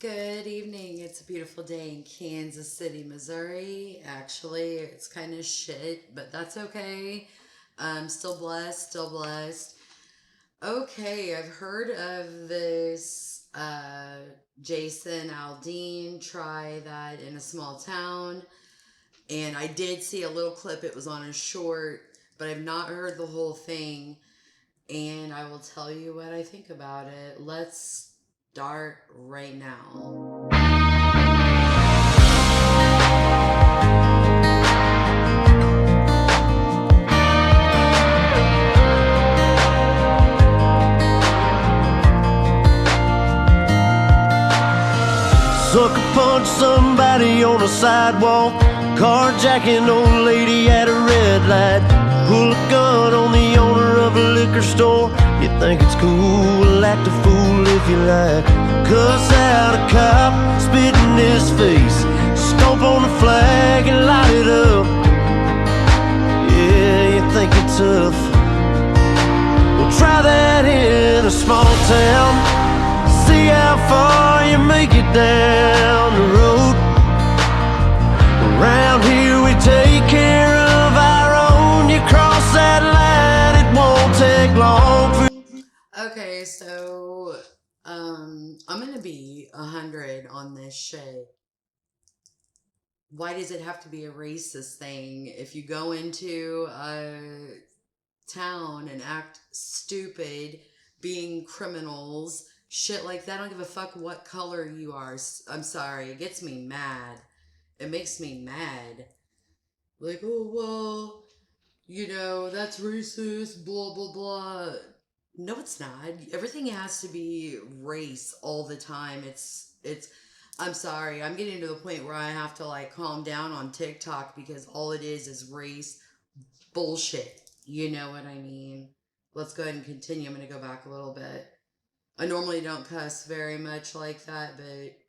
Good evening. It's a beautiful day in Kansas City, Missouri. Actually, it's kind of shit, but that's okay. I'm still blessed, still blessed. Okay, I've heard of this Jason Aldean try that in a small town, and I did see a little clip. It was on a short, but I've not heard the whole thing, and I will tell you what I think about it. Let's start right now. Sucker punch somebody on the sidewalk, carjacking old lady at a red light, pull a gun on the owner of a liquor store. You think it's cool, act a fool if you like. Cuss out a cop, spit in his face, stomp on the flag and light it up. Yeah, you think you're tough. Well, try that in a small town. See how far you make it down the road. Around here we take care of our own. You cross that line, it won't take long for... Okay, so I'm gonna be 100 on this shit. Why does it have to be a racist thing? If you go into a town and act stupid, being criminals, shit like that, I don't give a fuck what color you are. I'm sorry, it gets me mad. It makes me mad. Like, oh, well, that's racist, blah, blah, blah. No, it's not. Everything has to be race all the time. I'm sorry. I'm getting to the point where I have to like calm down on TikTok because all it is race bullshit. You know what I mean? Let's go ahead and continue. I'm going to go back a little bit. I normally don't cuss very much like that, but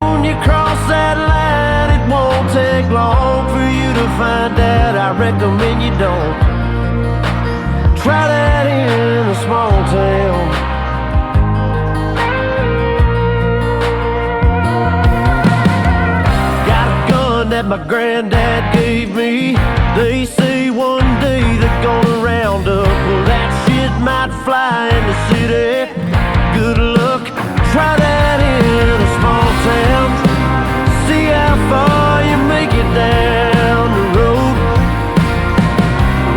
when you cross that line, it won't take long for you to find out. I recommend you don't. Try that in a small town. Got a gun that my granddad gave me. They say one day they're gonna round up. Well, that shit might fly in the city. Good luck. Try that in a small town. See how far you make it down the road.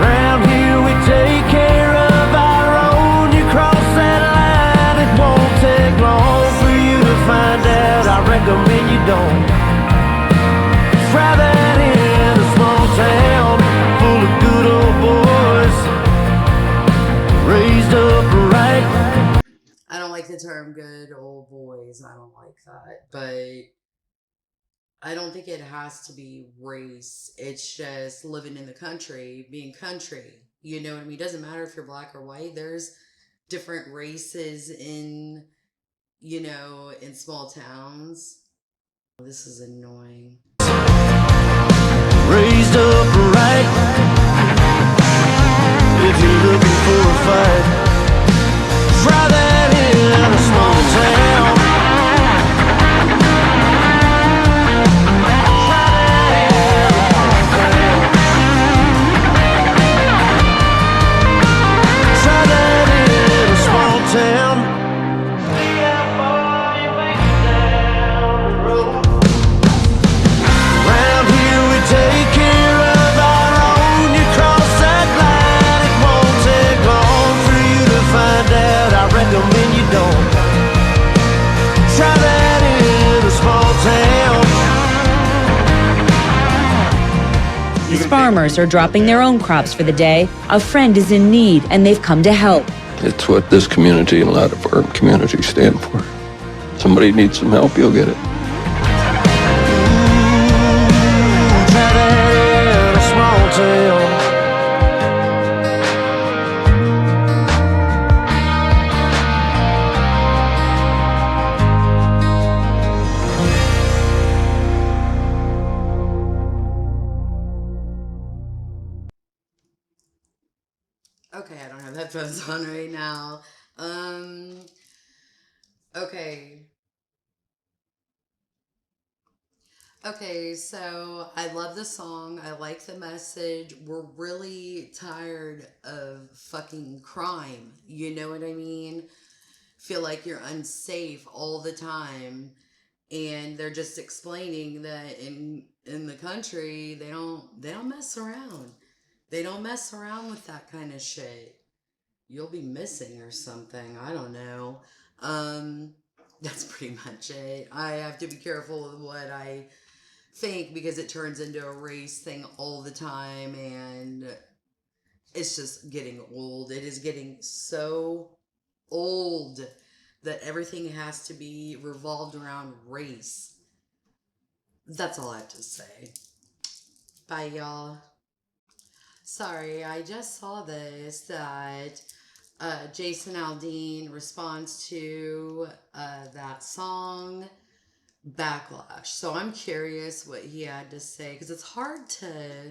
Around here we take care of our own. You cross that line, it won't take long for you to find out. I recommend you don't. Try that in a small town full of good old boys, raised up right. I don't like the term good old boys. I don't like that. But I don't think it has to be race. It's just living in the country, being country. You know what I mean? It doesn't matter if you're black or white. There's different races in small towns. This is annoying. Raised up right. If you're looking for a fight, try that in a small town. Try that in a small town. See how far you make it down the road. Around here we take care of our own. You cross that line, it won't take long for you to find out. I recommend you don't. Try that in a small town. These farmers are dropping their own crops for the day. A friend is in need, and they've come to help. It's what this community and a lot of our communities stand for. Somebody needs some help, you'll get it. Try that in a small town. Okay, I don't have headphones on right now. Okay. Okay, so I love the song. I like the message. We're really tired of fucking crime. You know what I mean? Feel like you're unsafe all the time. And they're just explaining that in the country they don't mess around. They don't mess around with that kind of shit. You'll be missing or something. I don't know. Um that's pretty much it. I have to be careful with what I think because it turns into a race thing all the time, and it's just getting old. It is getting so old that everything has to be revolved around race. That's all I have to say. Bye, y'all. Sorry, I just saw this that Jason Aldean responds to that song Backlash. So I'm curious what he had to say because it's hard to.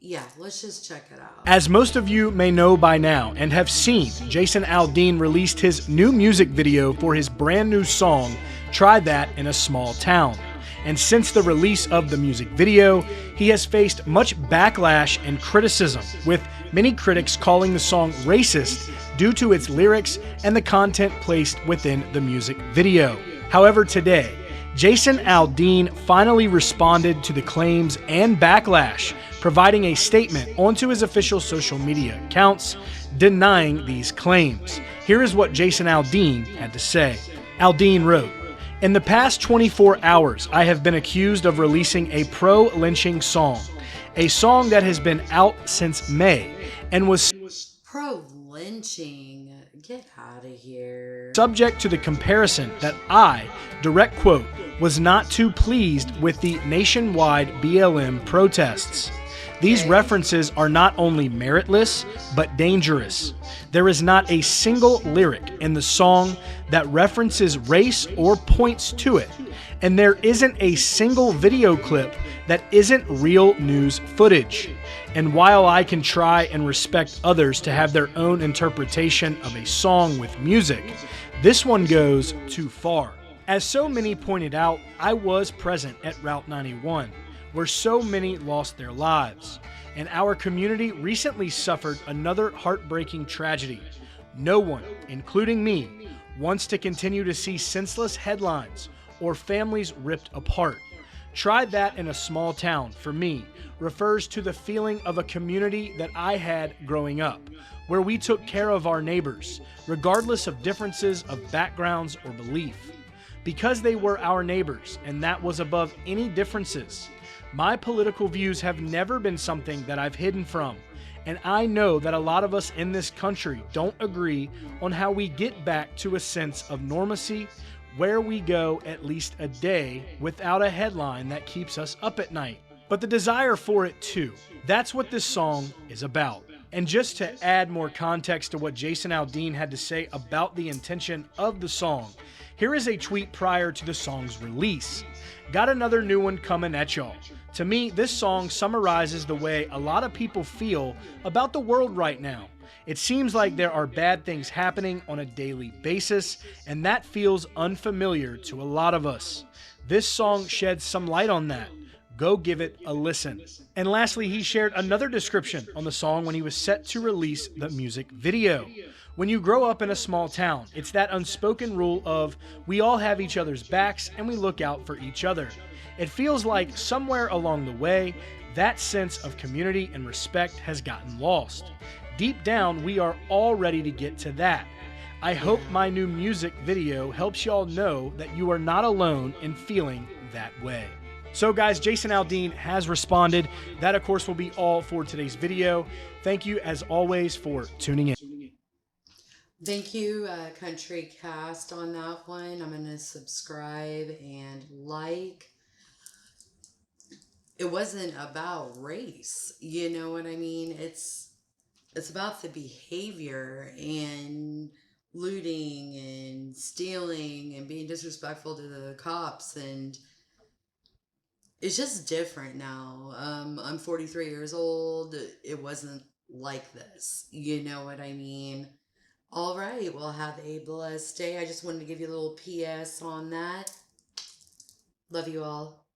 Yeah, let's just check it out. As most of you may know by now and have seen, Jason Aldean released his new music video for his brand new song, Try That in a Small Town. And since the release of the music video, he has faced much backlash and criticism, with many critics calling the song racist due to its lyrics and the content placed within the music video. However, today, Jason Aldean finally responded to the claims and backlash, providing a statement onto his official social media accounts denying these claims. Here is what Jason Aldean had to say. Aldean wrote, "In the past 24 hours, I have been accused of releasing a pro-lynching song, a song that has been out since May and was Pro-lynching? Get out of here. subject to the comparison that I, direct quote, was not too pleased with the nationwide BLM protests. These references are not only meritless, but dangerous. There is not a single lyric in the song that references race or points to it, and there isn't a single video clip that isn't real news footage. And while I can try and respect others to have their own interpretation of a song with music, this one goes too far." As so many pointed out, I was present at Route 91, where so many lost their lives, and our community recently suffered another heartbreaking tragedy. No one, including me, wants to continue to see senseless headlines or families ripped apart. Try That in a Small Town, for me, refers to the feeling of a community that I had growing up, where we took care of our neighbors, regardless of differences of backgrounds or belief. Because they were our neighbors, and that was above any differences. My political views have never been something that I've hidden from, and I know that a lot of us in this country don't agree on how we get back to a sense of normalcy, where we go at least a day without a headline that keeps us up at night. But the desire for it too. That's what this song is about. And just to add more context to what Jason Aldean had to say about the intention of the song, here is a tweet prior to the song's release. "Got another new one coming at y'all. To me, this song summarizes the way a lot of people feel about the world right now. It seems like there are bad things happening on a daily basis, and that feels unfamiliar to a lot of us. This song sheds some light on that. Go give it a listen." And lastly, he shared another description on the song when he was set to release the music video. When you grow up in a small town, it's that unspoken rule of we all have each other's backs and we look out for each other. It feels like somewhere along the way, that sense of community and respect has gotten lost. Deep down, we are all ready to get to that. I hope my new music video helps y'all know that you are not alone in feeling that way. So guys, Jason Aldean has responded. That, of course, will be all for today's video. Thank you, as always, for tuning in. Thank you, Country Cast, on that one. I'm going to subscribe and like. It wasn't about race, you know what I mean? It's about the behavior and looting and stealing and being disrespectful to the cops, and it's just different now. I'm 43 years old. It wasn't like this, you know what I mean? All right, well, have a blessed day. I just wanted to give you a little PS on that. Love you all.